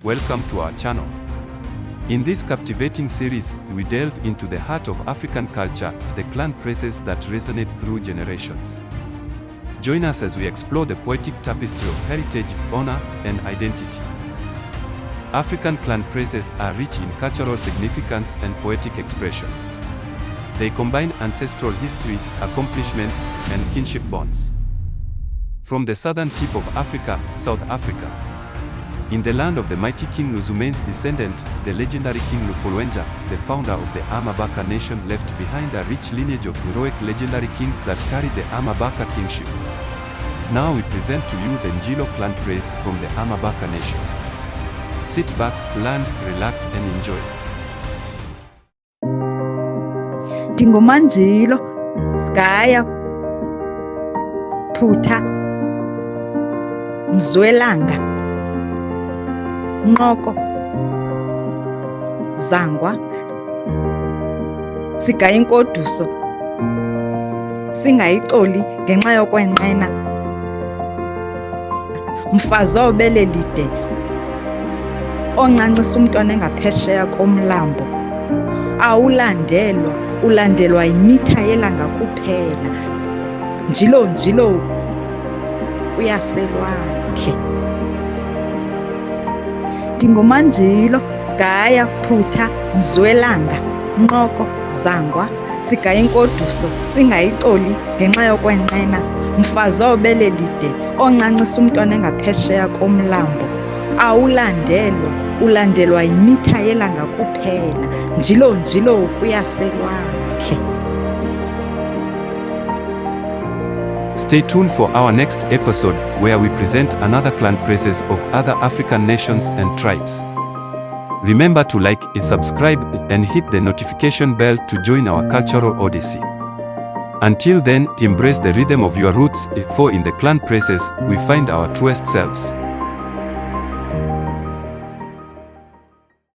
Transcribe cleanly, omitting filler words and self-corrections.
welcome to our channel. In this captivating series, we delve into the heart of African culture, the clan praises that resonate through generations. Join us as we explore the poetic tapestry of heritage, honor, and identity. African clan praises are rich in cultural significance and poetic expression. They combine ancestral history, accomplishments, and kinship bonds. From the southern tip of Africa, South Africa, in the land of the mighty King Luzumane's descendant, the legendary King Lufulwenja, the founder of the AmaBhaca Nation, left behind a rich lineage of heroic legendary kings that carried the AmaBhaca Kingship. Now we present to you the Njilo Clan Praise from the AmaBhaca Nation. Sit back, learn, relax and enjoy. Njilo, Skaya, Puta, Mzwelanga, Nqoko, Zangwa, Sigayinkoduso, Singayixoli ngenxa yokwenqena, Mfazi obele lide, oncancisa umntwana engaphesheya komlambo, awulandelwa, ulandelwa yimitha yelanga kuphela, njilo kuyaselwandle. Njilo, Skaya, Puta, Mzwelanga, Nqoko, Zangwa, Sigayinkoduso, Singayixoli ngenxa yokwenqena, Mfazi obele lide, oncancisa umntwana engaphesheya komlambo, awulandelwa, ulandelwa yimitha yelanga kuphela, njilo kuyaselwandle. Stay tuned for our next episode where we present another clan praises of other African nations and tribes. Remember to like, subscribe, and hit the notification bell to join our cultural odyssey. Until then, embrace the rhythm of your roots, for in the clan praises, we find our truest selves.